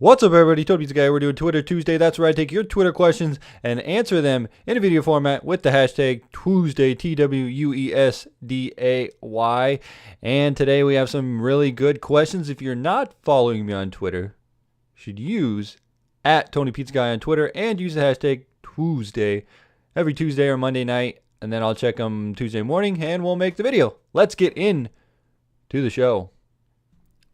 What's up, everybody? Toby's the guy. We're doing Twitter Tuesday. That's where I take your Twitter questions and answer them in a video format with the hashtag Tuesday, TWUESDAY. And today we have some really good questions. If you're not following me on Twitter, you should use @TonyPizzaGuy on Twitter and use the hashtag Tuesday every Tuesday or Monday night. And then I'll check them Tuesday morning and we'll make the video. Let's get in to the show.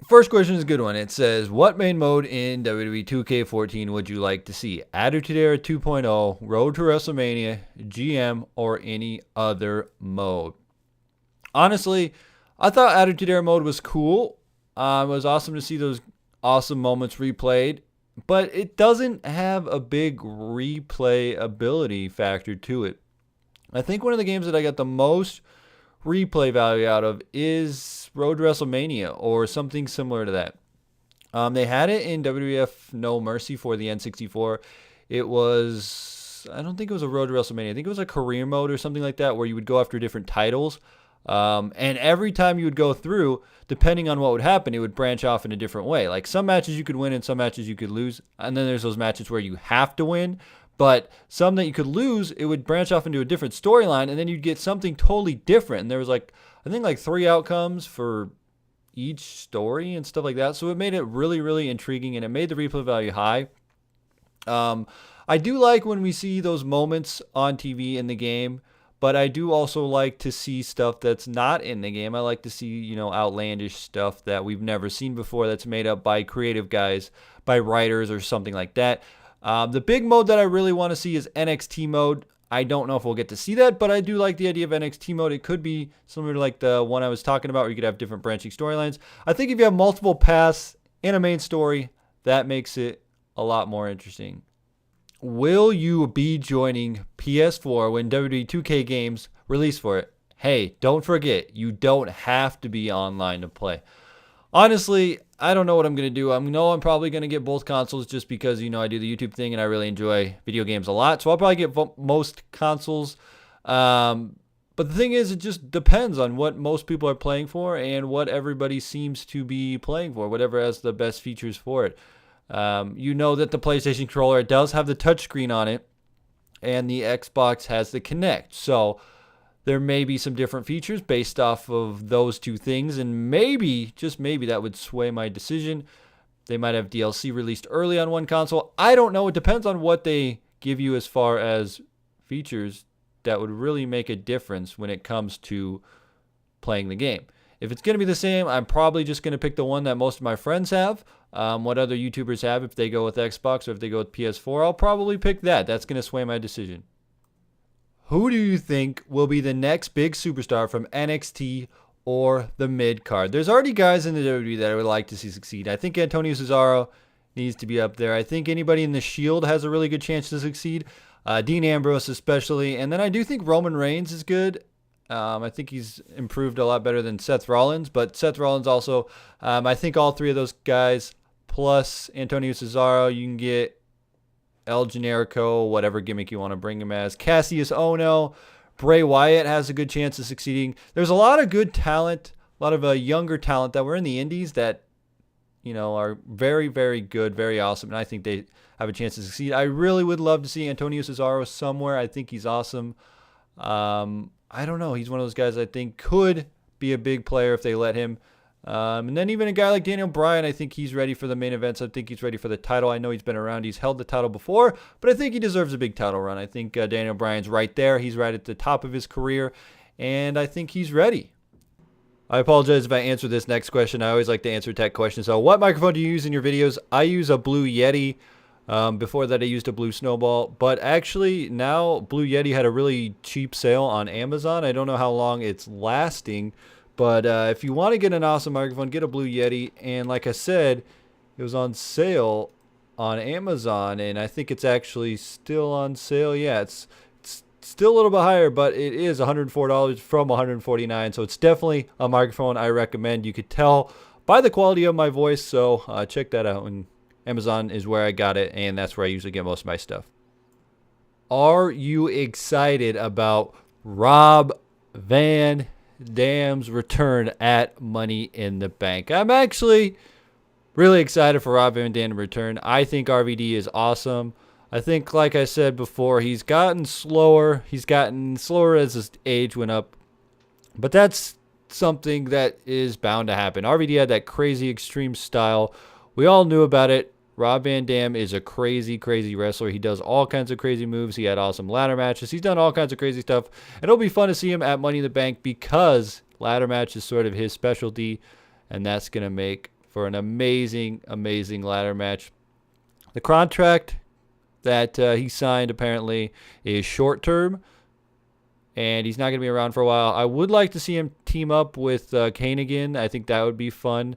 First question is a good one. It says, what main mode in WWE 2K14 would you like to see? Attitude Era 2.0, Road to WrestleMania, GM, or any other mode? Honestly, I thought Attitude Era mode was cool. It was awesome to see those awesome moments replayed, but it doesn't have a big replay ability factor to it. I think one of the games that I got the most replay value out of is Road to WrestleMania or something similar to that. They had it in WWF No Mercy for the N64. It was, I don't think it was a Road to WrestleMania. I think it was a career mode or something like that where you would go after different titles. And every time you would go through, depending on what would happen, it would branch off in a different way. Like some matches you could win and some matches you could lose. And then there's those matches where you have to win. But some that you could lose, it would branch off into a different storyline, and then you'd get something totally different. And there was I think 3 outcomes for each story and stuff like that. So it made it really, really intriguing, and it made the replay value high. I do like when we see those moments on TV in the game, but I do also like to see stuff that's not in the game. I like to see, outlandish stuff that we've never seen before that's made up by creative guys, by writers or something like that. The big mode that I really want to see is NXT mode. I don't know if we'll get to see that, but I do like the idea of NXT mode. It could be similar to like the one I was talking about where you could have different branching storylines. I think if you have multiple paths in a main story, that makes it a lot more interesting. Will you be joining PS4 when WWE 2K games release for it? Hey, don't forget, you don't have to be online to play. Honestly, I don't know what I'm going to do. I know I'm probably going to get both consoles just because, I do the YouTube thing and I really enjoy video games a lot. So I'll probably get most consoles. But the thing is, it just depends on what most people are playing for and what everybody seems to be playing for, whatever has the best features for it. You know that the PlayStation controller does have the touchscreen on it and the Xbox has the Kinect. So there may be some different features based off of those two things, and maybe, just maybe, that would sway my decision. They might have DLC released early on one console. I don't know. It depends on what they give you as far as features that would really make a difference when it comes to playing the game. If it's going to be the same, I'm probably just going to pick the one that most of my friends have. What other YouTubers have, if they go with Xbox or if they go with PS4, I'll probably pick that. That's going to sway my decision. Who do you think will be the next big superstar from NXT or the mid-card? There's already guys in the WWE that I would like to see succeed. I think Antonio Cesaro needs to be up there. I think anybody in the Shield has a really good chance to succeed. Dean Ambrose especially. And then I do think Roman Reigns is good. I think he's improved a lot better than Seth Rollins. But Seth Rollins also, I think all three of those guys plus Antonio Cesaro, you can get El Generico, whatever gimmick you want to bring him as. Cassius Ohno, Bray Wyatt has a good chance of succeeding. There's a lot of good talent, a lot of younger talent that were in the indies that, are very, very good, very awesome, and I think they have a chance to succeed. I really would love to see Antonio Cesaro somewhere. I think he's awesome. I don't know. He's one of those guys I think could be a big player if they let him. And then even a guy like Daniel Bryan, I think he's ready for the main events. I think he's ready for the title. I know he's been around. He's held the title before, but I think he deserves a big title run. I think Daniel Bryan's right there. He's right at the top of his career, and I think he's ready. I apologize if I answer this next question. I always like to answer tech questions. So what microphone do you use in your videos? I use a Blue Yeti. Before that, I used a Blue Snowball. But actually, now Blue Yeti had a really cheap sale on Amazon. I don't know how long it's lasting. But if you want to get an awesome microphone, get a Blue Yeti. And like I said, it was on sale on Amazon. And I think it's actually still on sale. Yeah, it's still a little bit higher, but it is $104 from $149. So it's definitely a microphone I recommend. You could tell by the quality of my voice. So check that out. And Amazon is where I got it. And that's where I usually get most of my stuff. Are you excited about Rob Van Dam's return at Money in the Bank? I'm actually Really excited for Rob Van Dam to return. I think RVD is awesome. I think, like I said before, he's gotten slower. He's gotten slower as his age went up. But that's something that is bound to happen. RVD had that crazy extreme style. We all knew about it. Rob Van Dam is a crazy, crazy wrestler. He does all kinds of crazy moves. He had awesome ladder matches. He's done all kinds of crazy stuff. And it'll be fun to see him at Money in the Bank because ladder match is sort of his specialty. And that's going to make for an amazing, amazing ladder match. The contract that he signed apparently is short term. And he's not going to be around for a while. I would like to see him team up with Kane again. I think that would be fun.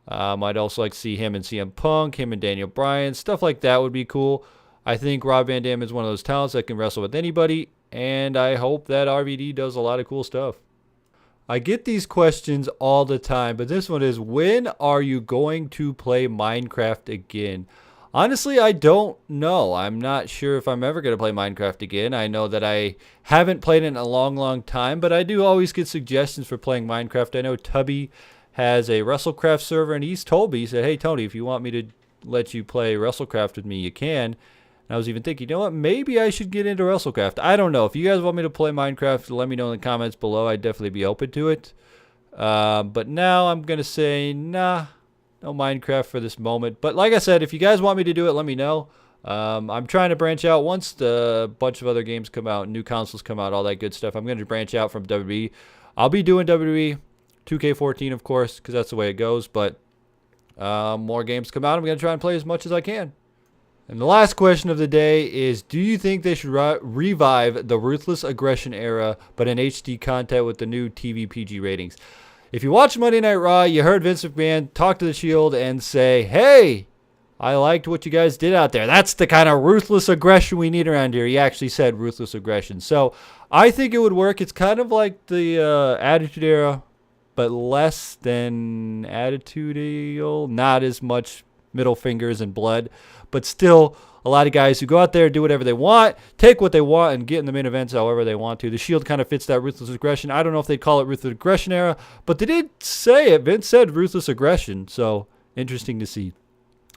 I'd also like to see him and CM Punk, him and Daniel Bryan. Stuff like that would be cool. I think Rob Van Dam is one of those talents that can wrestle with anybody. And I hope that RVD does a lot of cool stuff. I get these questions all the time, but this one is, when are you going to play Minecraft again? Honestly, I don't know. I'm not sure if I'm ever going to play Minecraft again. I know that I haven't played it in a long, long time, but I do always get suggestions for playing Minecraft. I know Tubby has a WrestleCraft server, and he's told me, he said, hey, Tony, if you want me to let you play WrestleCraft with me, you can. And I was even thinking, you know what, maybe I should get into WrestleCraft. I don't know. If you guys want me to play Minecraft, let me know in the comments below. I'd definitely be open to it. But now I'm going to say, nah. No Minecraft for this moment. But like I said, if you guys want me to do it, let me know. I'm trying to branch out once the bunch of other games come out, new consoles come out, all that good stuff. I'm going to branch out from WWE. I'll be doing WWE 2K14, of course, because that's the way it goes. But more games come out. I'm going to try and play as much as I can. And the last question of the day is, do you think they should revive the Ruthless Aggression era, but in HD content with the new TV PG ratings? If you watched Monday Night Raw, you heard Vince McMahon talk to the Shield and say, hey, I liked what you guys did out there. That's the kind of ruthless aggression we need around here. He actually said ruthless aggression. So I think it would work. It's kind of like the Attitude Era, but less than Attitude-ial. Not as much middle fingers and blood, but still a lot of guys who go out there, do whatever they want, take what they want, and get in the main events however they want to. The Shield kind of fits that ruthless aggression. I don't know if they'd call it ruthless aggression era, but they did say it. Vince said ruthless aggression, so interesting to see.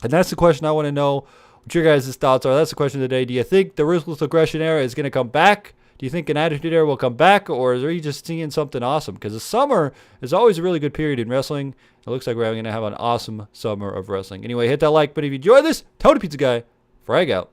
And that's the question I want to know what your guys' thoughts are. That's the question of the day. Do you think the ruthless aggression era is going to come back? Do you think an Attitude Era will come back, or are you just seeing something awesome? Because the summer is always a really good period in wrestling. It looks like we're going to have an awesome summer of wrestling. Anyway, hit that like button if you enjoyed this. Tony Pizza Guy, frag out.